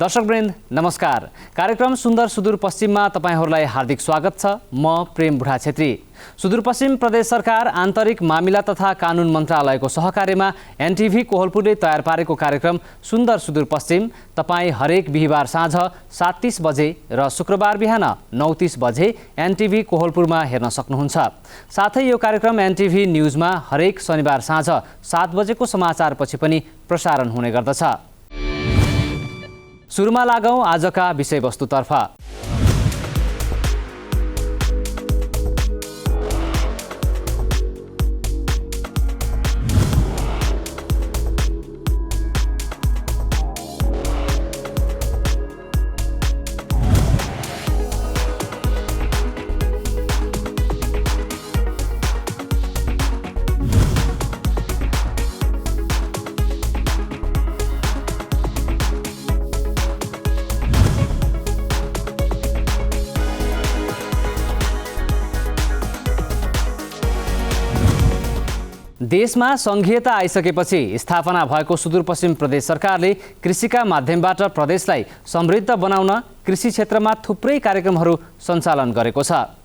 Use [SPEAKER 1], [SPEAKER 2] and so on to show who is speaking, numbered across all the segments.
[SPEAKER 1] दर्शकवृन्द नमस्कार। कार्यक्रम सुन्दर सुदूरपश्चिममा तपाईहरूलाई हार्दिक स्वागत छ। म प्रेम बुढा छेत्री। सुदूरपश्चिम प्रदेश सरकार आन्तरिक मामिला तथा कानुन मन्त्रालयको सहकार्यमा एनटिभी कोहलपुरले तयार पारेको कार्यक्रम सुन्दर सुदूरपश्चिम तपाईँ हरेक बिहिबार साँझ 7:30 बजे र शुक्रबार बिहान 9:30 बजे एनटिभी कोहलपुरमा हेर्न सक्नुहुन्छ। साथै यो कार्यक्रम एनटिभी न्युजमा हरेक शनिबार साँझ 7 बजेको समाचारपछि पनि प्रसारण हुने गर्दछ। सुरुमा लागौं आजका विषयवस्तुतर्फ। देशमा संघीयता आइसकेपछि स्थापना भएको सुदूरपश्चिम प्रदेश सरकारले कृषिका माध्यमबाट प्रदेशलाई समृद्ध बनाउन कृषि क्षेत्रमा थुप्रै कार्यक्रमहरू सञ्चालन गरेको छ।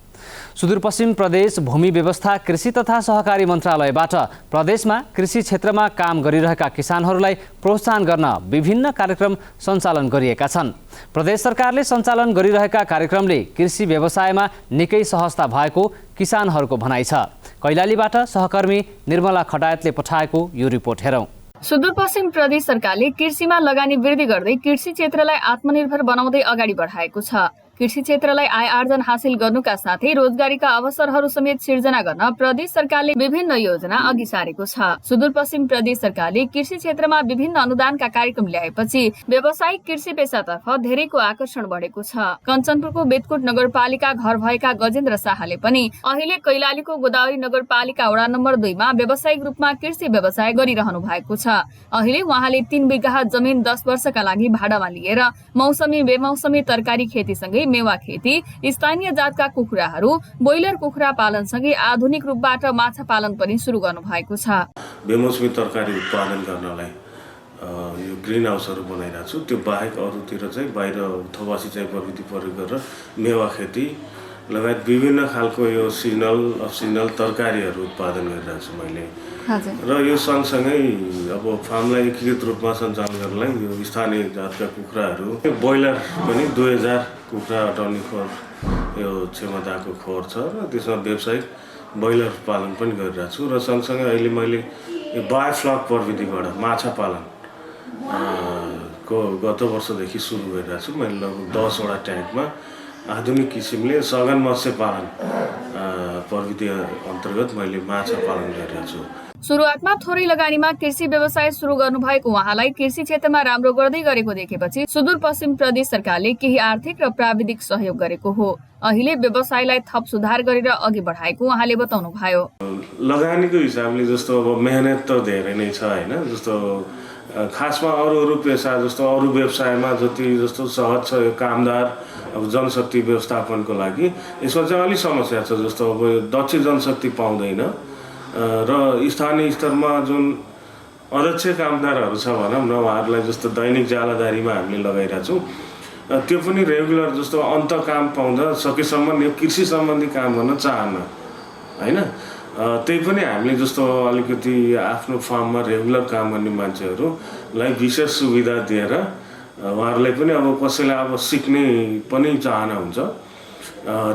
[SPEAKER 1] सुदूरपश्चिम प्रदेश भूमि व्यवस्था कृषि तथा सहकारी मन्त्रालयबाट प्रदेशमा कृषि क्षेत्रमा काम गरिरहेका किसानहरूलाई प्रोत्साहन गर्न विभिन्न कार्यक्रम सञ्चालन गरिएका छन्। प्रदेश सरकारले सञ्चालन गरिरहेका कार्यक्रमले कृषि व्यवसायमा निकै सहजता भएको किसानहरूको भनाइ छ। कैलालीबाट सहकर्मी निर्मला खटायतले पठाएको यो रिपोर्ट हेरौं।
[SPEAKER 2] सुदूरपश्चिम प्रदेश सरकारले कृषिमा लगानी वृद्धि गर्दै कृषि क्षेत्रलाई आत्मनिर्भर बनाउँदै अगाडि बढाएको छ। कृषि क्षेत्रलाई आय आर्जन हासिल गर्नुका साथै रोजगारीका अवसरहरू समेत सिर्जना गर्न प्रदेश सरकारले विभिन्न योजना अघि सारेको छ। सुदूरपश्चिम प्रदेश सरकारले कृषि क्षेत्रमा विभिन्न अनुदानका कार्यक्रम ल्याएपछि व्यावसायिक कृषि पेसातर्फ धेरैको आकर्षण बढेको छ। कञ्चनपुरको बेतकोट नगरपालिका घर भएका गजेन्द्र शाहले पनि अहिले कैलालीको गोदावरी नगरपालिका वडा नम्बर 2 मा व्यावसायिक रूपमा कृषि व्यवसाय गरिरहनु भएको छ। अहिले उहाँले 3 बिघा जमिन 10 वर्षका लागि भाडामा लिएर मौसमी बेमौसमी तरकारी खेतीसँगै मेवा खेती, स्थानीय जातका कुखुराहरू, ब्रोइलर कुखुरा पालनसँगै आधुनिक रूपबाट माछा पालन पनि सुरु गर्नु भएको छ।
[SPEAKER 3] बेमौसमी तरकारी उत्पादन गर्नलाई यो ग्रिन हाउसहरू बनाइरहेको छु। त्यो बाहेक अरूतिर चाहिँ बाहिर थोपा सिँचाइ प्रविधि प्रयोग गरेर मेवा खेती लगायत विभिन्न खालको यो सिजनल तरकारीहरू उत्पादन गरिरहेको छु मैले। र यो सँगसँगै अब फार्मलाई एकीकृत रूपमा सञ्चालन गर्नलाई यो स्थानीय जातका कुखुराहरू, ब्रोइलर पनि 2000 कुखुरा अटाउने खोर यो क्षमताको खोर छ र त्यसमा व्यावसायिक ब्रोइलर पालन पनि गरिरहेको छु। र सँगसँगै अहिले मैले यो बायोफ्लक प्रविधिबाट माछा पालन को गत वर्षदेखि सुरु गरिरहेको छु। मैले लगभग 10 वटा ट्याङ्कमा आधुनिक किसिमले सघन मत्स्य पालन प्रविधि अन्तर्गत मैले माछा पालन गरिरहेको छु।
[SPEAKER 2] सुरुवातमा थोरै लगानीमा कृषि व्यवसाय सुरु गर्नुभएको उहाँलाई कृषि क्षेत्रमा राम्रो गर्दै गरेको देखेपछि सुदूरपश्चिम प्रदेश सरकारले केही आर्थिक र प्राविधिक सहयोग गरेको हो। अहिले व्यवसायलाई थप सुधार गरेर अघि बढाएको उहाँले बताउनु भयो।
[SPEAKER 3] लगानीको हिसाबले जस्तो अब मेहनत त धेरै नै छ हैन। जस्तो खासमा अरू पेसा जस्तो अरू व्यवसायमा जस्तो सहज छ यो कामदार अब जनशक्ति व्यवस्थापनको लागि यसमा चाहिँ अलिक समस्या छ। जस्तो अब दक्ष जनशक्ति पाउँदैन र स्थानीय स्तरमा जुन अध्यक्ष कामदारहरू छ भनौँ न उहाँहरूलाई जस्तो दैनिक जालादारीमा हामीले लगाइरहेको छौँ। त्यो पनि रेगुलर जस्तो अन्त काम पाउँदा सकेसम्म यो कृषि सम्बन्धी काम गर्न चाहन्न हैन। त्यही पनि हामीले जस्तो अलिकति आफ्नो फार्ममा रेगुलर काम गर्ने मान्छेहरूलाई विशेष सुविधा दिएर उहाँहरूलाई पनि अब कसैलाई अब सिक्ने पनि चाहना हुन्छ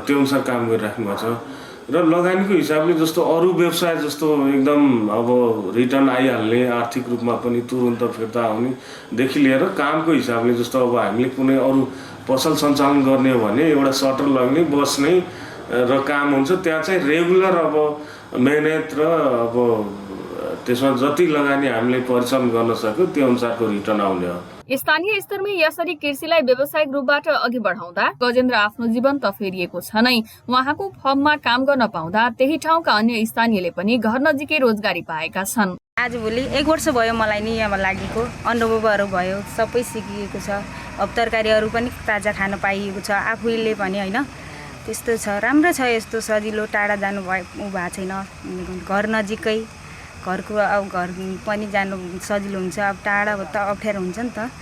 [SPEAKER 3] त्यो अनुसार काम गरिराख्नु भएको छ। र लगानीको हिसाबले जस्तो अरू व्यवसाय जस्तो एकदम अब रिटर्न आइहाल्ने आर्थिक रूपमा पनि तुरुन्त फिर्ता आउनेदेखि लिएर कामको हिसाबले जस्तो अब हामीले कुनै अरू पसल सञ्चालन गर्ने हो भने एउटा सटर लग्ने बस्ने र काम हुन्छ। त्यहाँ चाहिँ रेगुलर अब मेहनत र अब त्यसमा जति लगानी हामीले परिश्रम गर्न सक्यो त्यो अनुसारको रिटर्न आउने हो।
[SPEAKER 2] स्थानीय स्तरमै यसरी कृषिलाई व्यावसायिक रूपबाट अघि बढाउँदा गजेन्द्र आफ्नो जीवन त फेरिएको छ नै। उहाँको फर्ममा काम गर्न पाउँदा त्यही ठाउँका अन्य स्थानीयले पनि घर नजिकै रोजगारी पाएका छन्।
[SPEAKER 4] आजभोलि 1 वर्ष भयो मलाई नि यहाँ लागेको अनुभवहरू भयो, सबै सिकिएको छ। अब तरकारीहरू पनि ताजा खान पाइएको छ। आफूले पनि हैन त्यस्तो छ, राम्रो छ। यस्तो सजिलो टाढा जानु भएको छैन। घर नजिकै घरको अब घर पनि जानु सजिलो हुन्छ। अब टाढा त अप्ठ्यारो हुन्छ नि त।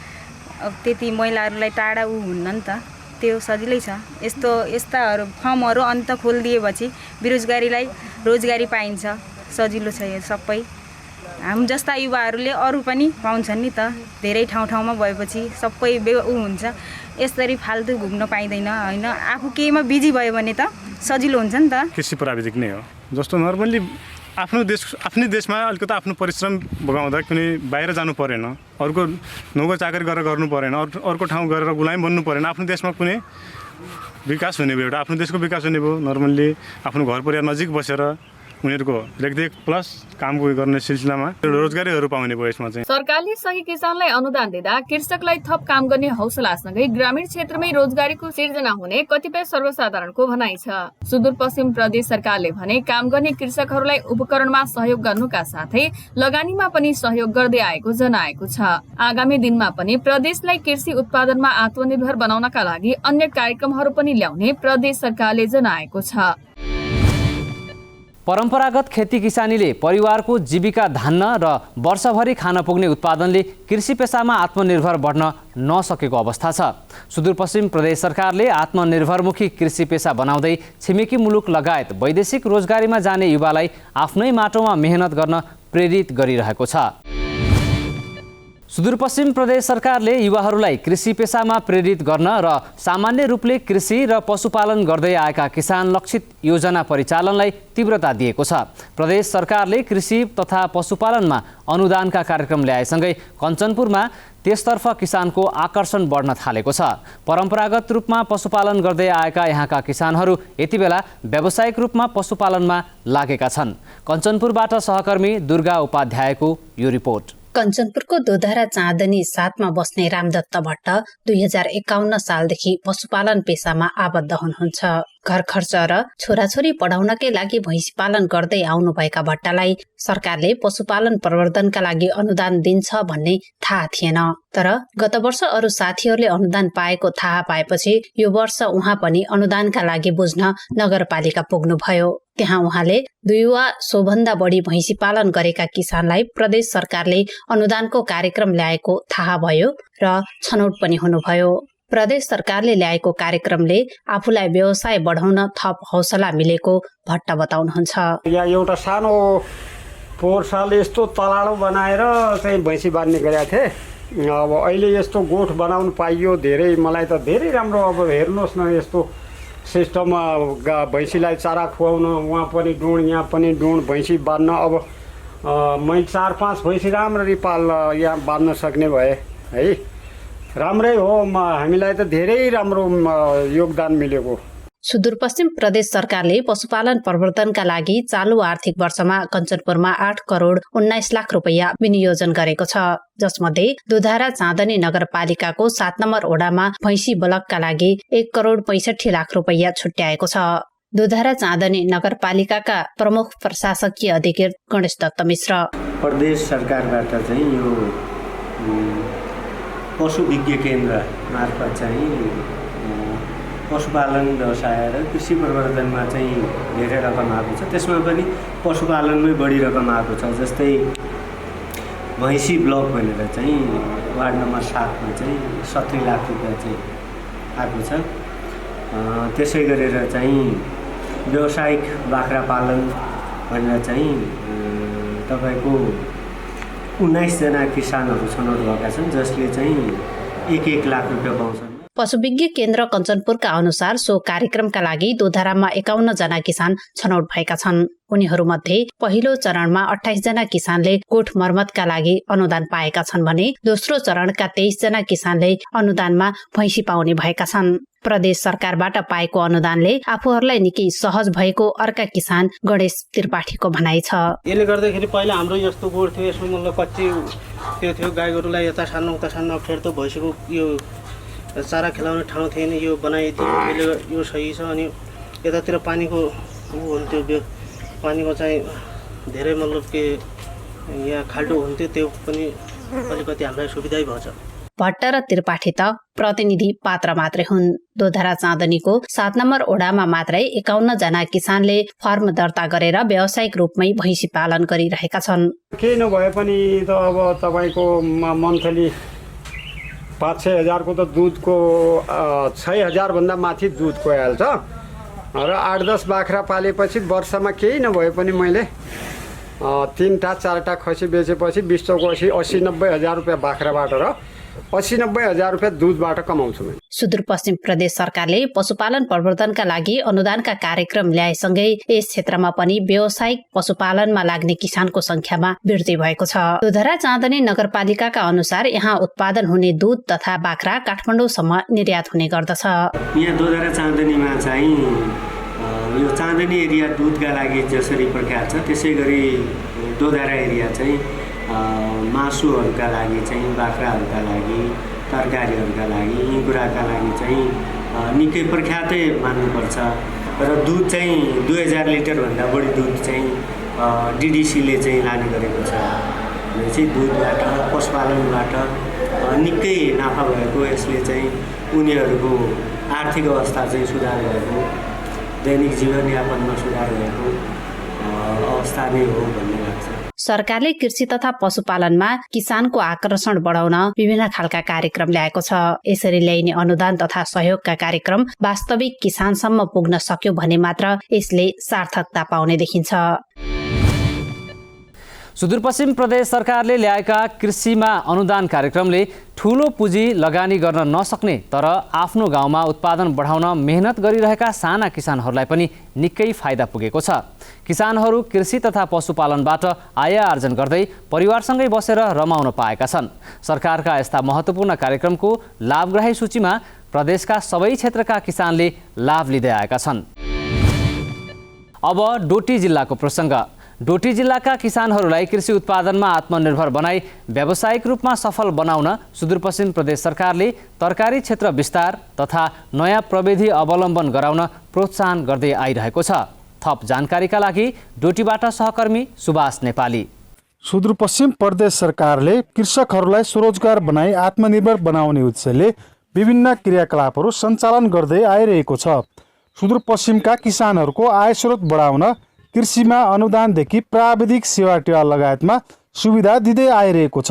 [SPEAKER 4] अब त्यति महिलाहरूलाई टाढा हुन्न नि त, त्यो सजिलै छ। यस्ताहरू फर्महरू अन्त खोलिदिएपछि बेरोजगारीलाई रोजगारी पाइन्छ, सजिलो छ यो सबै। हाम जस्ता युवाहरूले अरू पनि पाउँछन् नि त, धेरै ठाउँमा भएपछि सबै हुन्छ। यसरी फाल्तु घुम्न पाइँदैन होइन, आफू केहीमा बिजी भयो भने त सजिलो हुन्छ नि त।
[SPEAKER 5] कृषि प्राविधिक नै हो, जस्तो नर्मल्ली आफ्नै देशमा अलिकति आफ्नो परिश्रम भोगाउँदा कुनै बाहिर जानु परेन, अर्को नोकर चाकरी गरेर गर्नु परेन, अर्को ठाउँ गएर गुलामी बन्नु परेन, आफ्नो देशमा कुनै विकास हुने भयो, एउटा आफ्नो देशको विकास हुने भयो। नर्मल्ली आफ्नो घर परिवार नजिक बसेर उनीहरूको रेखदेख प्लस काम गर्ने सिलसिलामा रोजगारीहरू पाउने भयो। यसमा चाहिँ
[SPEAKER 2] सरकारले सही किसानलाई अनुदान दिँदा कृषकलाई थप काम गर्ने हौसलासँगै ग्रामीण क्षेत्रमै रोजगारीको सिर्जना हुने कतिपय सर्वसाधारणको भनाइ छ। सुदूरपश्चिम प्रदेश सरकारले भने काम गर्ने कृषकहरूलाई उपकरणमा सहयोग गर्नुका साथै लगानीमा पनि सहयोग गर्दै आएको जनाएको छ। आगामी दिनमा पनि प्रदेशलाई कृषि उत्पादनमा आत्मनिर्भर बनाउनका लागि अन्य कार्यक्रमहरू पनि ल्याउने प्रदेश सरकारले जनाएको छ।
[SPEAKER 1] परम्परागत खेती किसानीले परिवारको जीविका धान्न र वर्षभरि खान पुग्ने उत्पादनले कृषि पेसामा आत्मनिर्भर बढ्न नसकेको अवस्था छ। सुदूरपश्चिम प्रदेश सरकारले आत्मनिर्भरमुखी कृषि पेसा बनाउँदै छिमेकी मुलुक लगायत वैदेशिक रोजगारीमा जाने युवालाई आफ्नै माटोमा मेहनत गर्न प्रेरित गरिरहेको छ। सुदूरपश्चिम प्रदेश सरकारले युवाहरूलाई कृषि पेसामा प्रेरित गर्न र सामान्य रूपले कृषि र पशुपालन गर्दै आएका किसान लक्षित योजना परिचालनलाई तीव्रता दिएको छ। प्रदेश सरकारले कृषि तथा पशुपालनमा अनुदानका कार्यक्रम ल्याएसँगै कञ्चनपुरमा त्यसतर्फ किसानको आकर्षण बढ्न थालेको छ। परम्परागत रूपमा पशुपालन गर्दै आएका यहाँका किसानहरू यति बेला व्यावसायिक रूपमा पशुपालनमा लागेका छन्। कञ्चनपुरबाट सहकर्मी दुर्गा उपाध्यायको यो रिपोर्ट।
[SPEAKER 6] कञ्चनपुरको दोधारा चाँदनी 7 मा बस्ने रामदत्त भट्ट 2051 सालदेखि पशुपालन पेसामा आबद्ध हुनुहुन्छ। घर खर्च र छोराछोरी पढाउनकै लागि भैँसी पालन गर्दै आउनुभएका भट्टलाई सरकारले पशुपालन प्रवर्धनका लागि अनुदान दिन्छ भन्ने थाहा थिएन। तर गत वर्ष अरू साथीहरूले अनुदान पाएको थाहा पाएपछि यो वर्ष उहाँ पनि अनुदानका लागि बुझ्न नगरपालिका पुग्नुभयो। त्यहाँ उहाँले 2 वा सोभन्दा बढी भैँसी पालन गरेका किसानलाई प्रदेश सरकारले अनुदानको कार्यक्रम ल्याएको थाहा भयो र छनौट पनि हुनुभयो। प्रदेश सरकारले ल्याएको कार्यक्रमले आफूलाई व्यवसाय बढाउन थप हौसला मिलेको भट्ट बताउनुहुन्छ।
[SPEAKER 7] यहाँ एउटा सानो पोहोर साल यस्तो तलाडो बनाएर चाहिँ भैँसी बाँध्ने गरेका थिएँ। अब अहिले यस्तो गोठ बनाउनु पाइयो, धेरै मलाई त धेरै राम्रो। अब हेर्नुहोस् न, यस्तो सिस्टममा भैँसीलाई चारा खुवाउन, उहाँ पनि डुँड यहाँ पनि डुँड भैँसी बाँध्न। अब मैले 4-5 भैँसी राम्ररी यहाँ बाँध्न सक्ने भए है, राम्रै हो। हामीलाई त धेरै राम्रो योगदान मिलेको।
[SPEAKER 6] सुदूरपश्चिम प्रदेश सरकारले पशुपालन प्रवर्धनका लागि चालु आर्थिक वर्षमा कञ्चनपुरमा 8 करोड 19 लाख रुपैयाँ विनियोजन गरेको छ, जसमध्ये दोधारा चाँदनी नगरपालिकाको 7 नम्बर ओडामा भैँसी बलकका लागि 1 करोड 65 लाख रुपैयाँ छुट्याएको छ। दोधारा चाँदनी नगरपालिकाका प्रमुख प्रशासकीय अधिकृत गणेश दत्त मिश्र,
[SPEAKER 8] प्रदेश सरकारबाट चाहिँ यो पशु विज्ञ केन्द्र मार्फत चाहिँ पशुपालन व्यवसाय र कृषि प्रवर्धनमा चाहिँ धेरै रकम आएको छ। त्यसमा पनि पशुपालनमै बढी रकम आएको छ। जस्तै भैँसी ब्लक भनेर चाहिँ वार्ड नम्बर 7 मा चाहिँ 70 लाख रुपैयाँ चाहिँ आएको छ। त्यसै गरेर चाहिँ व्यावसायिक बाख्रा पालन भनेर चाहिँ तपाईको 19 जना किसानहरू छनौट भएका छन्, जसले चाहिँ 1-1 लाख रुपैयाँ पाउँछन्।
[SPEAKER 6] पशुविज्ञ केन्द्र कञ्चनपुरका अनुसार सो कार्यक्रमका लागि दोधारामा 51 जना किसान छनौट भएका छन्। उनीहरूमध्ये पहिलो चरणमा 28 जना किसानले गोठ मर्मतका लागि अनुदान पाएका छन् भने दोस्रो चरणका 23 जना किसानले अनुदानमा भैँसी पाउने भएका छन्। प्रदेश सरकारबाट पाएको अनुदानले आफूहरूलाई निकै सहज भएको अर्का किसान गणेश त्रिपाठीको भनाइ छ।
[SPEAKER 9] यसले गर्दाखेरि पहिला हाम्रो यस्तो गोठ थियो, यसमा मतलब कच्ची त्यो थियो, गाई गोरुलाई यता सान्नु उता सान्नु अप्ठ्यारो त भैँसीको यो चारा खेलाउने ठाउँ थिएन, यो बनाइदियो। अहिले यो सही छ। अनि यतातिर पानीको हुन्थ्यो, पानीको चाहिँ धेरै मतलब के यहाँ खाल्डो हुन्थ्यो, त्यो पनि अलिकति हामीलाई सुविधै भएछ।
[SPEAKER 6] भट्ट र त्रिपाठी त प्रतिनिधि पात्र मात्रै हुन्। दोधारा चाँदनीको 7 नम्बर ओडामा मात्रै 51 जना किसानले फर्म दर्ता गरेर व्यावसायिक रूपमै भैँसी पालन गरिरहेका छन्।
[SPEAKER 7] केही नभए पनि त अब तपाईको मन्थली 5-6 हजारको त दुधको 6,000 भन्दा माथि दुधको आइहाल्छ र 8-10 बाख्रा पालेपछि वर्षमा केही नभए पनि मैले 3टा 4टा खसी बेचेपछि 20 चौको 80-90 हजार रुपियाँ बाख्राबाट र 80-90 हजार रुपियाँ दुधबाट कमाउँछु मैले।
[SPEAKER 6] सुदूरपश्चिम प्रदेश सरकारले पशुपालन प्रवर्धनका लागि अनुदानका कार्यक्रम ल्याएसँगै यस क्षेत्रमा पनि व्यावसायिक पशुपालनमा लाग्ने किसानको संख्यामा वृद्धि भएको छ। दोधरा चाँदनी नगरपालिकाका अनुसार यहाँ उत्पादन हुने दुध तथा बाख्रा काठमाडौँसम्म निर्यात हुने गर्दछ।
[SPEAKER 8] यहाँ दोधरा चाँदनीमा चाहिँ यो चाँदनी एरिया दुधका लागि जसरी प्रख्यात छ त्यसै गरी दोधरा एरिया चाहिँ मासुहरूका लागि चाहिँ बाख्राहरूका लागि तरकारीहरूका लागि यी कुराका लागि चाहिँ निकै प्रख्यातै मान्नुपर्छ र दुध चाहिँ 2000 लिटरभन्दा बढी दुध चाहिँ डिडिसीले चाहिँ लाने गरेको छ। यो चाहिँ दुधबाट पशुपालनबाट निकै नाफा भएको, यसले चाहिँ उनीहरूको आर्थिक अवस्था चाहिँ सुधार भएको, दैनिक जीवनयापनमा सुधार भएको अवस्था नै हो भन्ने लाग्छ।
[SPEAKER 6] सरकारले कृषि तथा पशुपालनमा किसानको आकर्षण बढाउन विभिन्न खालका कार्यक्रम ल्याएको छ। यसरी ल्याइने अनुदान तथा सहयोगका कार्यक्रम वास्तविक किसानसम्म पुग्न सक्यो भने मात्र यसले सार्थकता पाउने देखिन्छ।
[SPEAKER 1] सुदूरपश्चिम प्रदेश सरकारले ल्याएका कृषिमा अनुदान कार्यक्रमले ठूलो पुँजी लगानी गर्न नसक्ने तर आफ्नो गाउँमा उत्पादन बढाउन मेहनत गरिरहेका साना किसानहरूलाई पनि निकै फाइदा पुगेको छ। किसानहरू कृषि तथा पशुपालनबाट आय आर्जन गर्दै परिवारसँगै बसेर रमाउन पाएका छन्। सरकारका यस्ता महत्त्वपूर्ण कार्यक्रमको लाभग्राही सूचीमा प्रदेशका सबै क्षेत्रका किसानले लाभ लिँदै आएका छन्। अब डोटी जिल्लाको प्रसङ्ग। डोटी जिल्लाका किसानहरूलाई कृषि उत्पादनमा आत्मनिर्भर बनाई व्यावसायिक रूपमा सफल बनाउन सुदूरपश्चिम प्रदेश सरकारले तरकारी क्षेत्र विस्तार तथा नयाँ प्रविधि अवलम्बन गराउन प्रोत्साहन गर्दै आइरहेको छ। थप जानकारीका लागि डोटीबाट सहकर्मी सुभाष नेपाली।
[SPEAKER 10] सुदूरपश्चिम प्रदेश सरकारले कृषकहरूलाई स्वरोजगार बनाई आत्मनिर्भर बनाउने उद्देश्यले विभिन्न क्रियाकलापहरू सञ्चालन गर्दै आइरहेको छ। सुदूरपश्चिमका किसानहरूको आय स्रोत बढाउन कृषिमा अनुदानदेखि प्राविधिक सेवा टेवा लगायतमा सुविधा दिँदै आइरहेको छ।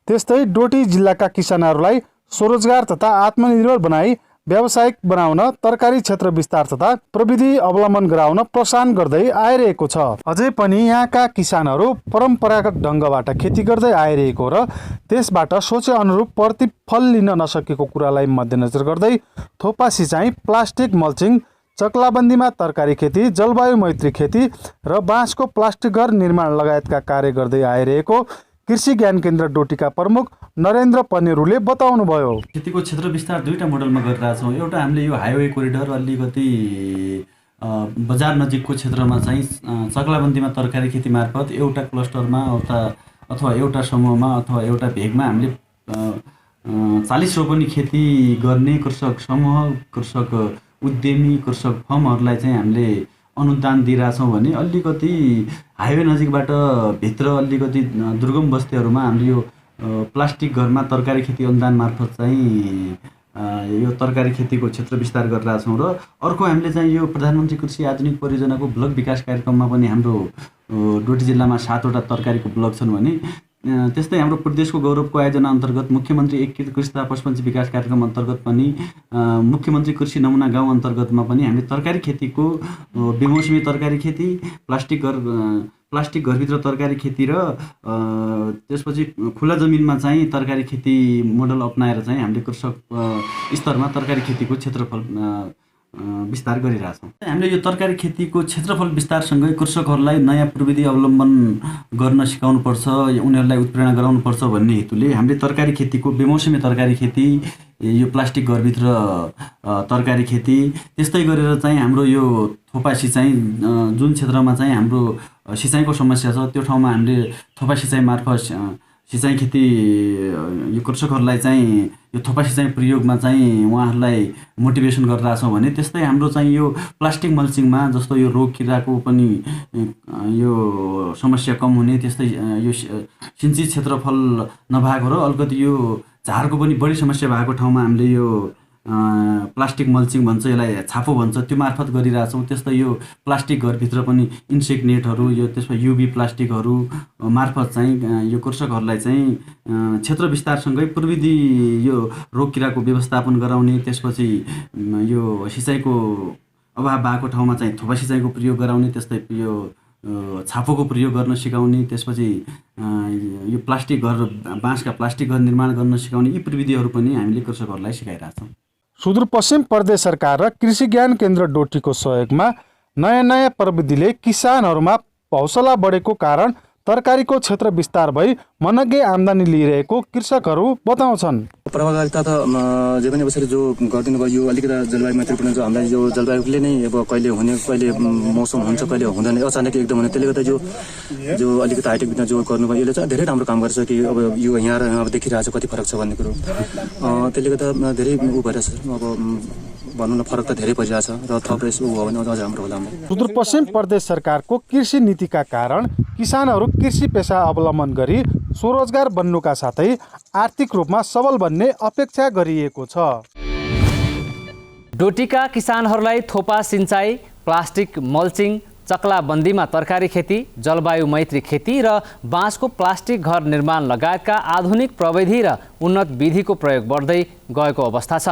[SPEAKER 10] त्यस्तै डोटी जिल्लाका किसानहरूलाई स्वरोजगार तथा आत्मनिर्भर बनाई व्यावसायिक बनाउन तरकारी क्षेत्र विस्तार तथा प्रविधि अवलम्बन गराउन प्रोत्साहन गर्दै आइरहेको छ। अझै पनि यहाँका किसानहरू परम्परागत ढङ्गबाट खेती गर्दै आइरहेको र त्यसबाट सोचे अनुरूप प्रतिफल लिन नसकेको कुरालाई मध्यनजर गर्दै थोपा सिँचाइ, प्लास्टिक मल्चिङ, चक्लाबन्दीमा तरकारी खेती, जलवायु मैत्री खेती र बाँसको प्लास्टिक घर निर्माण लगायतका कार्य गर्दै आइरहेको कृषि ज्ञान केन्द्र डोटीका प्रमुख नरेन्द्र पनेरूले बताउनुभयो।
[SPEAKER 11] खेतीको क्षेत्र विस्तार दुईटा मोडलमा गरिरहेछौँ। एउटा हामीले यो हाइवे कोरिडोर अलिकति बजार नजिकको क्षेत्रमा चाहिँ चक्लाबन्दीमा तरकारी खेती मार्फत एउटा क्लस्टरमा अथवा एउटा समूहमा अथवा एउटा भेगमा हामीले 40 रोपनी खेती गर्ने कृषक समूह, कृषक उद्यमी, कृषक फर्महरूलाई चाहिँ हामीले अनुदान दिइरहेछौँ भने अलिकति हाइवे नजिकबाट भित्र अलिकति दुर्गम बस्तीहरूमा हामीले यो प्लास्टिक घरमा तरकारी खेती अनुदान मार्फत चाहिँ यो तरकारी खेतीको क्षेत्र विस्तार गरिरहेछौँ। र अर्को हामीले चाहिँ यो प्रधानमन्त्री कृषि आधुनिक परियोजनाको ब्लक विकास कार्यक्रममा पनि हाम्रो डोटी जिल्लामा 7वटा तरकारीको ब्लक छन् भने त्यस्तै हाम्रो प्रदेशको गौरवको आयोजना अन्तर्गत मुख्यमन्त्री एकीकृत कृषि तथा पशुपन्छी विकास कार्यक्रम अन्तर्गत पनि मुख्यमन्त्री कृषि नमुना गाउँ अन्तर्गतमा पनि हामीले तरकारी खेतीको बेमौसमी तरकारी खेती, प्लास्टिक घरभित्र तरकारी खेती र त्यसपछि खुला जमिनमा चाहिँ तरकारी खेती मोडल अपनाएर चाहिँ हामीले कृषक स्तरमा तरकारी खेतीको क्षेत्रफल विस्तार गरिरहेछौँ। हामीले यो तरकारी खेतीको क्षेत्रफल विस्तारसँगै कृषकहरूलाई नयाँ प्रविधि अवलम्बन गर्न सिकाउनुपर्छ, उनीहरूलाई उत्प्रेरणा गराउनुपर्छ भन्ने हेतुले हामीले तरकारी खेतीको बेमौसमी तरकारी खेती, यो प्लास्टिक घरभित्र तरकारी खेती, त्यस्तै गरेर चाहिँ हाम्रो यो थोपा सिँचाइ जुन क्षेत्रमा चाहिँ हाम्रो सिँचाइको समस्या छ त्यो ठाउँमा हामीले थोपा सिँचाइ मार्फत सिँचाइ खेती यो कृषकहरूलाई चाहिँ यो थोपा सिँचाइ प्रयोगमा चाहिँ उहाँहरूलाई मोटिभेसन गरिरहेछौँ भने त्यस्तै हाम्रो चाहिँ यो प्लास्टिक मल्चिङमा जस्तो यो रोग किराको पनि यो समस्या कम हुने, त्यस्तै यो सिँचित क्षेत्रफल नभएको र अलिकति यो झारको पनि बढी समस्या भएको ठाउँमा हामीले यो प्लास्टिक मल्चिङ भन्छ, यसलाई छापो भन्छ, त्यो मार्फत गरिरहेछौँ। त्यस्तै यो प्लास्टिक घरभित्र पनि इन्सेक्ट नेटहरू, यो त्यसमा युभी प्लास्टिकहरू मार्फत चाहिँ यो कृषकहरूलाई चाहिँ क्षेत्र विस्तारसँगै प्रविधि यो रोग किराको व्यवस्थापन गराउने, त्यसपछि यो सिँचाइको अभाव भएको ठाउँमा चाहिँ थोपा सिँचाइको प्रयोग गराउने, त्यस्तै यो छापोको प्रयोग गर्न सिकाउने, त्यसपछि यो प्लास्टिक घर, बाँसका प्लास्टिक घर निर्माण गर्न सिकाउने, यी प्रविधिहरू पनि हामीले कृषकहरूलाई सिकाइरहेछौँ।
[SPEAKER 10] सुदूरपश्चिम प्रदेश सरकार र कृषि ज्ञान केन्द्र डोटीको सहयोगमा नयाँ प्रविधिले किसानहरूमा हौसला बढेको कारण तरकारीको क्षेत्र विस्तार भई मनग्गे आम्दानी लिइरहेको कृषकहरू बताउँछन्।
[SPEAKER 12] प्रभावकारिता त जे पनि अब जो गरिदिनु भयो, यो अलिकति जलवायु मैत्रीपूर्ण जो हामीलाई यो जलवायुले नै अब कहिले हुने, कहिले मौसम हुन्छ, कहिले हुँदैन, अचानक एकदम हुने, त्यसले गर्दा जो अलिकति हाइटेक विधा जो गर्नुभयो यसले चाहिँ धेरै राम्रो काम गर्छ कि अब यो यहाँ र अब देखिरहेको छ कति फरक छ भन्ने कुरो। त्यसले गर्दा धेरै ऊ भइरहेछ, अब भनौँ न फरक त धेरै परिरहेछ र थप रेस ऊ हो भने अझ राम्रो होला।
[SPEAKER 10] सुदूरपश्चिम प्रदेश सरकारको कृषि नीतिका कारण किसानहरू कृषि पेसा अवलम्बन गरी स्वरोजगार बन्नुका साथै आर्थिक रूपमा सबल बन्ने अपेक्षा गरिएको छ।
[SPEAKER 1] डोटीका किसानहरूलाई थोपा सिँचाइ, प्लास्टिक मल्चिङ, चक्लाबन्दीमा तरकारी खेती, जलवायु मैत्री खेती र बाँसको प्लास्टिक घर निर्माण लगायतका आधुनिक प्रविधि र उन्नत विधिको प्रयोग बढ्दै गएको अवस्था छ।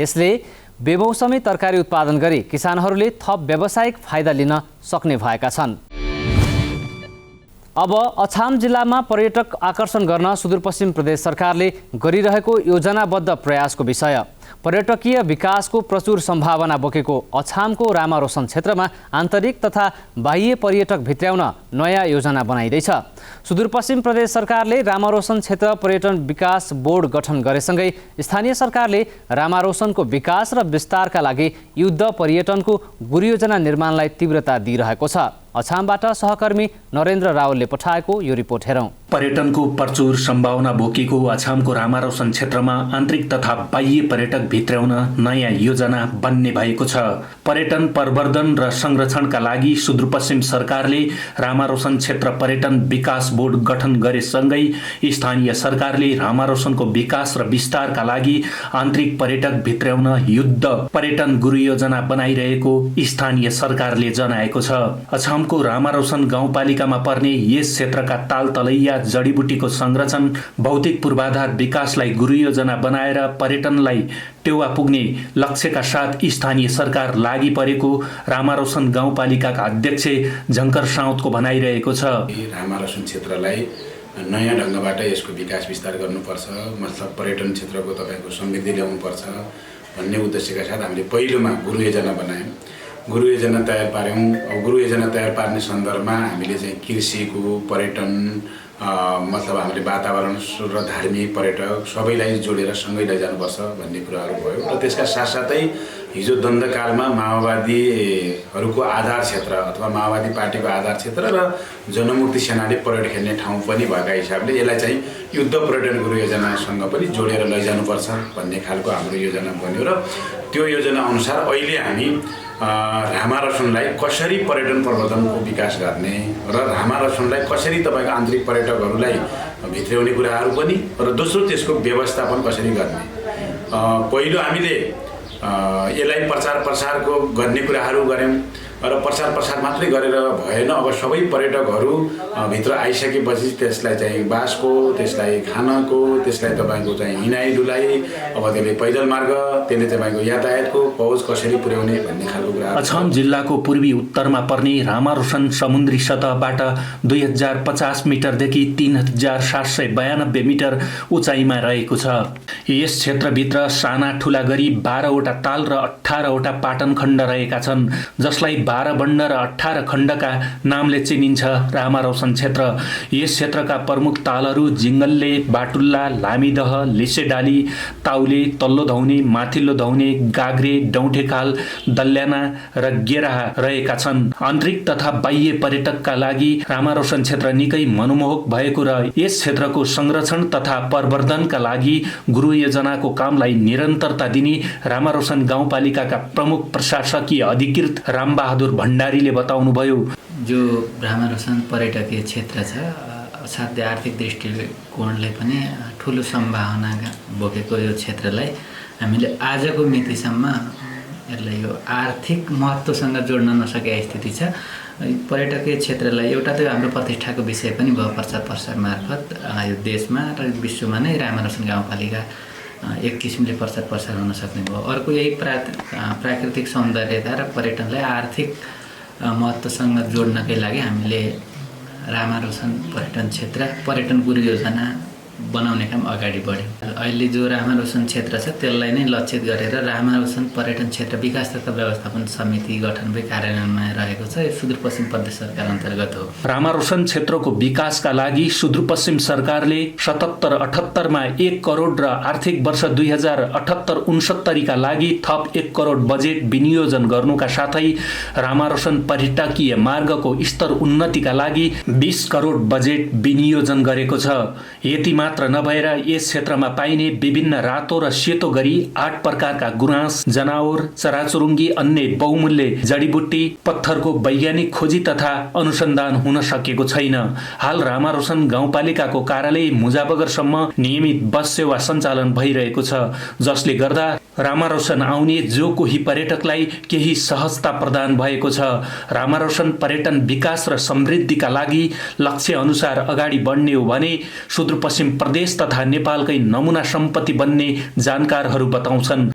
[SPEAKER 1] यसले बेमौसमी तरकारी उत्पादन गरी किसानहरूले थप व्यावसायिक फाइदा लिन सक्ने भएका छन्। अब अछाम जिल्लामा पर्यटक आकर्षण गर्न सुदूरपश्चिम प्रदेश सरकारले गरिरहेको योजनाबद्ध प्रयासको विषय। पर्यटकीय विकासको प्रचुर सम्भावना बोकेको अछामको रामारोशन क्षेत्रमा आन्तरिक तथा बाह्य पर्यटक भित्र्याउन नयाँ योजना बनाइँदैछ। सुदूरपश्चिम प्रदेश सरकारले रामारोशन क्षेत्र पर्यटन विकास बोर्ड गठन गरेसँगै स्थानीय सरकारले रामारोशनको विकास र विस्तारका लागि युद्ध पर्यटनको गुरुयोजना निर्माणलाई तीव्रता दिइरहेको छ। अछामबाट सहकर्मी नरेन्द्र रावलले पठाएको यो रिपोर्ट हेरौँ।
[SPEAKER 13] पर्यटनको प्रचुर सम्भावना बोकेको अछामको रामारोशन क्षेत्रमा आन्तरिक तथा बाह्य पर्यटक भित्र्याउन नयाँ योजना बन्ने भएको छ। पर्यटन प्रवर्धन र संरक्षणका लागि सुदूरपश्चिम सरकारले रामारोशन क्षेत्र पर्यटन विकास बोर्ड गठन गरेसँगै स्थानीय सरकारले रामारोशनको विकास र विस्तारका लागि आन्तरिक पर्यटक भित्र्याउन युद्ध पर्यटन गुरुयोजना बनाइरहेको स्थानीय सरकारले जनाएको छ। अछामको रामारोशन गाउँपालिकामा पर्ने यस क्षेत्रका तालतलैया जडीबुटीको संरक्षण, भौतिक पूर्वाधार विकासलाई गुरुयोजना बनाएर पर्यटनलाई टेवा पुग्ने लक्ष्यका साथ स्थानीय सरकार लागि परेको रामारोशन गाउँपालिकाका अध्यक्ष झङ्कर साउदको भनाइरहेको छ।
[SPEAKER 14] रामारोशन क्षेत्रलाई नयाँ ढङ्गबाट यसको विकास विस्तार गर्नुपर्छ, मतलब पर्यटन क्षेत्रको तपाईँको समृद्धि ल्याउनुपर्छ भन्ने उद्देश्यका साथ हामीले पहिलोमा गुरुयोजना बनायौँ। गुरुयोजना तयार पार्यौँ। अब गुरुयोजना तयार पार्ने सन्दर्भमा हामीले चाहिँ कृषिको, पर्यटन, मतलब हामीले वातावरण र धार्मिक पर्यटक सबैलाई जोडेर सँगै लैजानुपर्छ भन्ने कुराहरू भयो। र त्यसका साथसाथै हिजो द्वन्द्वकालमा माओवादीहरूको आधार क्षेत्र अथवा माओवादी पार्टीको आधार क्षेत्र र जनमुक्ति सेनाले परेड खेल्ने ठाउँ पनि भएका हिसाबले यसलाई चाहिँ युद्ध पर्यटन गुरुयोजनासँग पनि जोडेर लैजानुपर्छ भन्ने खालको हाम्रो योजना बन्यो। र त्यो योजना अनुसार अहिले हामी रामारोशनलाई कसरी पर्यटन प्रवर्धनको विकास गर्ने र रामारोशनलाई कसरी तपाईँको आन्तरिक पर्यटकहरूलाई भित्र्याउने कुराहरू पनि र दोस्रो त्यसको व्यवस्थापन कसरी गर्ने। पहिलो हामीले यसलाई प्रचार प्रसारको गर्ने कुराहरू गऱ्यौँ र प्रचार प्रसार मात्रै गरेर भएन। अब सबै पर्यटकहरू भित्र आइसकेपछि त्यसलाई चाहिँ बासको, त्यसलाई खानको, त्यसलाई तपाईँको चाहिँ हिँडाइ डुलाइ, अब त्यसले पैदल मार्ग, त्यसले तपाईँको यातायातको पहुँच कसरी पुर्याउने भन्ने खालको कुरा।
[SPEAKER 13] अछाम जिल्लाको पूर्वी उत्तरमा पर्ने रामारोशन समुद्री सतहबाट 2050 मिटरदेखि 3792 मिटर उचाइमा रहेको छ। यस क्षेत्रभित्र साना ठुला गरी 12वटा ताल र 18वटा पाटन खण्ड रहेका छन्, जसलाई 12 बण्ड र 18 खण्डका नामले चिनिन्छ रामारोशन क्षेत्र। यस क्षेत्रका प्रमुख तालहरू जिङ्गल्ले, बाटुल्ला, लामीदह, लिसेडाली, ताउले, तल्लो धौने, माथिल्लो धौने, गाग्रे, डौठेखाल, दल्याना र गेराहा रहेका छन्। आन्तरिक तथा बाह्य पर्यटकका लागि रामारोशन क्षेत्र निकै मनमोहक भएको र यस क्षेत्रको संरक्षण तथा प्रवर्धनका लागि गुरु योजनाको कामलाई निरन्तरता दिने रामारोशन गाउँपालिकाका प्रमुख प्रशासकीय अधिकृत रामबहादुर भण्डारीले बताउनुभयो।
[SPEAKER 15] जो रामारोशन पर्यटकीय क्षेत्र छ, असाध्य आर्थिक दृष्टिको कोणले पनि ठुलो सम्भावना बोकेको यो क्षेत्रलाई हामीले आजको मितिसम्म यसलाई यो आर्थिक महत्त्वसँग जोड्न नसकेको स्थिति छ। पर्यटकीय क्षेत्रलाई एउटा त हाम्रो प्रतिष्ठाको विषय पनि भयो प्रचार प्रसार मार्फत यो देशमा र विश्वमा नै रामारोसन गाउँपालिका एक किसिमले प्रचार प्रसार हुन सक्ने भयो। अर्को यही प्राकृतिक सौन्दर्यता र पर्यटनलाई आर्थिक महत्त्वसँग जोड्नकै लागि हामीले रामारोसन पर्यटन क्षेत्र पर्यटन गुरु योजना बनाउने काम अगाडि बढ्यो। अहिले जो रामारोसन क्षेत्र छ त्यसलाई नै लक्षित गरेर रामारोसन पर्यटन क्षेत्र विकास तथा व्यवस्थापन समिति गठन भई कार्यान्वयनमा रहेको छ। यो सुदूरपश्चिम प्रदेश सरकार अन्तर्गत हो।
[SPEAKER 13] रामारोसन क्षेत्रको विकासका लागि सुदूरपश्चिम सरकारले 77-78मा 1 करोड र आर्थिक वर्ष 2078-69 का लागि थप 1 करोड बजेट विनियोजन गर्नुका साथै रामारोसन पर्यटकीय मार्गको स्तर उन्नतिका लागि 20 करोड बजेट विनियोजन गरेको छ। यति मात्र नभएर यस क्षेत्रमा पाइने विभिन्न रातो र सेतो गरी 8 प्रकारका गुराँस, जनावर, चराचुरुङ्गी, अन्य बहुमूल्य जडीबुट्टी पत्थरको वैज्ञानिक खोजी तथा अनुसन्धान हुन सकेको छैन। हाल रामारोसन गाउँपालिकाको कार्यालय मुजाबगरसम्म नियमित बस सेवा सञ्चालन भइरहेको छ, जसले गर्दा रामारोसन आउने जो कोही पर्यटकलाई केही सहजता प्रदान भएको छ। रामारोसन पर्यटन विकास र समृद्धिका लागि लक्ष्य अनुसार अगाडि बढ्ने हो भने सुदूरपश्चिम प्रदेश तथा नेपालकै नमुना सम्पत्ति बन्ने जानकारहरू बताउँछन्।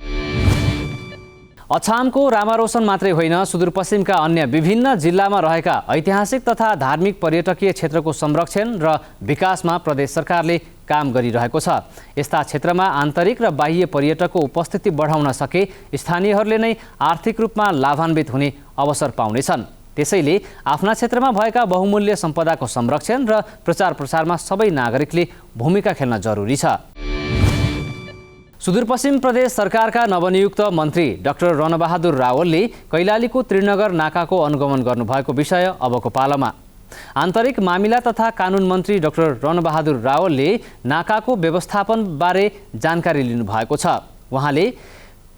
[SPEAKER 1] अछामको रामारोसन मात्रै होइन, सुदूरपश्चिमका अन्य विभिन्न जिल्लामा रहेका ऐतिहासिक तथा धार्मिक पर्यटकीय क्षेत्रको संरक्षण र विकासमा प्रदेश सरकारले काम गरिरहेको छ। यस्ता क्षेत्रमा आन्तरिक र बाह्य पर्यटकको उपस्थिति बढाउन सके स्थानीयहरूले नै आर्थिक रूपमा लाभान्वित हुने अवसर पाउनेछन्। त्यसैले आफ्ना क्षेत्रमा भएका बहुमूल्य सम्पदाको संरक्षण र प्रचार प्रसारमा सबै नागरिकले भूमिका खेल्न जरुरी छ। सुदूरपश्चिम प्रदेश सरकारका नवनियुक्त मन्त्री डाक्टर रणबहादुर रावलले कैलालीको त्रिनगर नाकाको अनुगमन गर्नुभएको विषय अबको पालामा। आन्तरिक मामिला तथा कानुन मन्त्री डाक्टर रणबहादुर रावलले नाकाको व्यवस्थापनबारे जानकारी लिनुभएको छ। उहाँले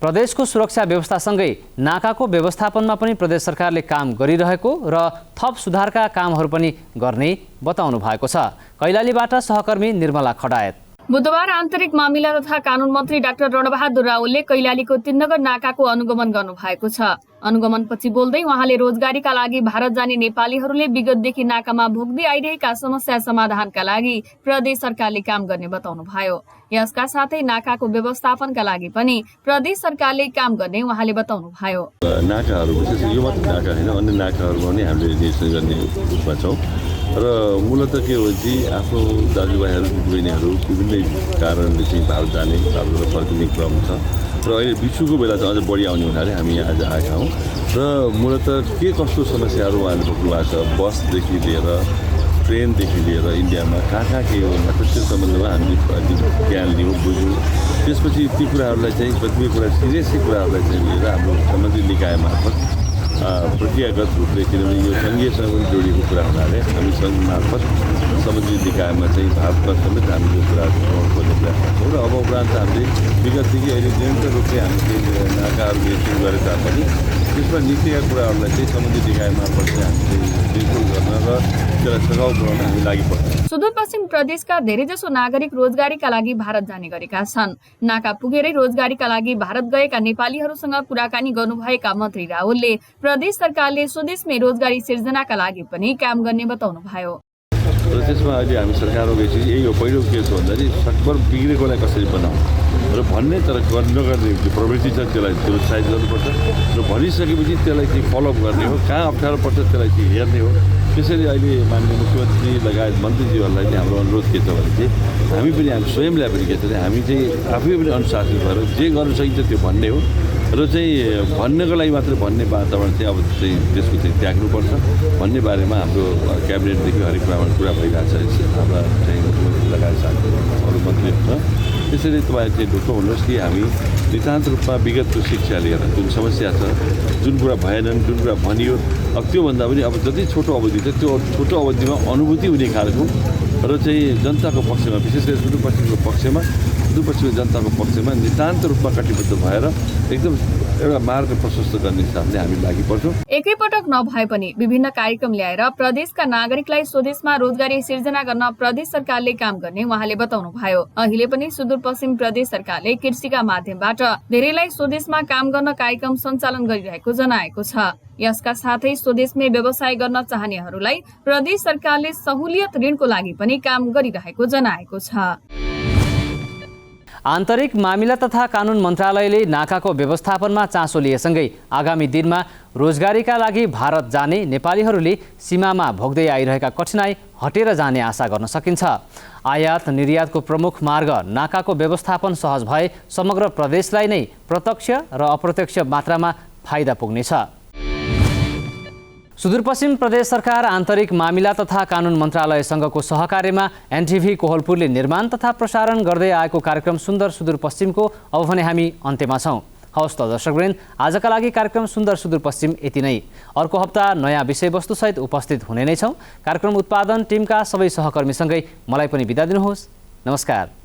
[SPEAKER 1] प्रदेशको सुरक्षा व्यवस्थासँगै नाकाको व्यवस्थापनमा पनि प्रदेश सरकारले काम गरिरहेको र थप सुधारका कामहरू पनि गर्ने बताउनु भएको छ। कैलालीबाट सहकर्मी निर्मला खडायत।
[SPEAKER 2] बुधबार आन्तरिक मामिला तथा कानुन मन्त्री डाक्टर रणबहादुर रावलले कैलालीको त्रिनगर नाकाको अनुगमन गर्नु भएको छ। अनुगमनपछि बोल्दै उहाँले रोजगारीका लागि भारत जाने नेपालीहरूले विगतदेखि नाकामा भोग्दै आइरहेका समस्या समाधानका लागि प्रदेश सरकारले काम गर्ने बताउनुभयो। यसका साथै नाकाको व्यवस्थापनका लागि पनि प्रदेश सरकारले काम गर्ने उहाँले बताउनुभयो।
[SPEAKER 16] नाकाहरू विशेष यो मात्र नाका होइन, अन्य नाकाहरूमा पनि हामीले निरीक्षण गर्ने रूपमा छौँ र मूलत के हो कि आफ्नो दाजुभाइहरू दिदीबहिनीहरू विभिन्न कारणले चाहिँ भारत जाने भारतबाट फर्किने क्रम छ र अहिले विश्वको बेला चाहिँ अझ बढी आउने हुनाले हामी आज आएका हौँ र मूलत के कस्तो समस्याहरू उहाँले भोग्नु भएको छ, बसदेखि लिएर ट्रेनदेखि लिएर इन्डियामा कहाँ के हो त्यो सम्बन्धमा हामीले ज्ञान लियौँ, बुझ्यौँ। त्यसपछि ती कुराहरूलाई चाहिँ कतिपय कुरा सिरियसै कुराहरूलाई चाहिँ लिएर हाम्रो सम्बन्धित निकाय मार्फत प्रक्रियागत रूपले, किनभने यो सङ्घीयसँग पनि जोडिएको कुरा हुनाले हामी सङ्घ मार्फत सम्बन्धित निकायमा चाहिँ भारतमा समेत हामीले यो कुरा बनाउनु पर्ने प्रयास गर्छौँ र अब उपरान्त हामीले विगतदेखि अहिले निरन्तर रूपले हामीले नाकाहरू निरीक्षण गरे तापनि त्यसमा नीतिका कुराहरूलाई चाहिँ सम्बन्धित निकाय मार्फत चाहिँ हामीले निर्भर गर्न र त्यसलाई सघाउ बनाउन हामी लागि पर्छ।
[SPEAKER 2] सुदूरपश्चिम प्रदेशका धेरैजसो नागरिक रोजगारीका लागि भारत जाने गरेका छन्। नाका पुगेरै रोजगारीका लागि भारत गएका नेपालीहरूसँग कुराकानी गर्नुभएका मन्त्री रावलले प्रदेश सरकारले स्वदेशमै रोजगारी सिर्जनाका लागि पनि काम गर्ने बताउनुभयो।
[SPEAKER 16] र त्यसमा अहिले हामी सरकारमा गएपछि यही हो, पहिलो के छ भन्दाखेरि सकभर बिग्रेकोलाई कसरी बनाऊ र भन्ने, तर नगर्ने प्रवृत्ति छ त्यसलाई प्रोत्साहित गर्नुपर्छ र भनिसकेपछि त्यसलाई चाहिँ फलोअप गर्ने हो, कहाँ अप्ठ्यारो पर्छ त्यसलाई चाहिँ हेर्ने हो। त्यसैले अहिले माननीय मुख्यमन्त्री लगायत मन्त्रीज्यूहरूलाई चाहिँ हाम्रो अनुरोध के छ भने चाहिँ हामी स्वयंलाई पनि के छ भने हामी चाहिँ आफै पनि अनुशासित भएर जे गर्न सकिन्छ त्यो भन्ने हो र चाहिँ भन्नको लागि मात्र भन्ने वातावरण चाहिँ अब चाहिँ त्यसको चाहिँ त्याग्नुपर्छ भन्ने बारेमा हाम्रो क्याबिनेटदेखि हरेक कुरा भइरहेको छ। हाम्रा चाहिँ मुख्यमन्त्री लगायत साथीहरू अरू मन्त्रीहरू छ। त्यसैले तपाईँ चाहिँ ढुक्क हुनुहोस् कि हामी नितान्त रूपमा विगतको शिक्षा लिएर जुन समस्या छ, जुन कुरा भएनन्, जुन कुरा भनियो, अब त्योभन्दा पनि अब जति छोटो अवधि छ त्यो छोटो अवधिमा अनुभूति हुने खालको र चाहिँ जनताको पक्षमा विशेष गरी सुदूरपश्चिमको पक्षमा सुदूरपश्चिमी जनताको पक्षमा नितान्त रूपमा कटिबद्ध भएर एकदम एउटा मार्ग प्रशस्त गर्ने हिसाबले हामी लागि पर्छौँ।
[SPEAKER 2] एकैपटक नभए पनि विभिन्न कार्यक्रम ल्याएर प्रदेशका नागरिकलाई स्वदेशमा रोजगारी सिर्जना गर्न प्रदेश सरकारले काम गर्ने उहाँले बताउनुभयो। अहिले पनि सुदूरपश्चिम प्रदेश सरकारले कृषिका माध्यमबाट धेरैलाई स्वदेशमा काम गर्न कार्यक्रम सञ्चालन गरिरहेको जनाएको छ। यसका साथै स्वदेशमै व्यवसाय गर्न चाहनेहरूलाई प्रदेश सरकारले सहुलियत ऋणको लागि पनि काम गरिरहेको जनाएको छ।
[SPEAKER 1] आन्तरिक मामिला तथा कानुन मन्त्रालयले नाकाको व्यवस्थापनमा चासो लिएसँगै आगामी दिनमा रोजगारीका लागि भारत जाने नेपालीहरूले सीमामा भोग्दै आइरहेका कठिनाई हटेर जाने आशा गर्न सकिन्छ। आयात निर्यातको प्रमुख मार्ग नाकाको व्यवस्थापन सहज भए समग्र प्रदेशलाई नै प्रत्यक्ष र अप्रत्यक्ष मात्रामा फाइदा पुग्नेछ। सुदूरपश्चिम प्रदेश सरकार आन्तरिक मामिला तथा कानुन मन्त्रालयसँगको सहकार्यमा एनटिभी कोहलपुरले निर्माण तथा प्रसारण गर्दै आएको कार्यक्रम सुन्दर सुदूरपश्चिमको अब भने हामी अन्त्यमा छौँ। हवस् त दर्शकवृन्द, आजका लागि कार्यक्रम सुन्दर सुदूरपश्चिम यति नै। अर्को हप्ता नयाँ विषयवस्तुसहित उपस्थित हुने नै छौँ। कार्यक्रम उत्पादन टिमका सबै सहकर्मीसँगै मलाई पनि बिदा दिनुहोस्। नमस्कार।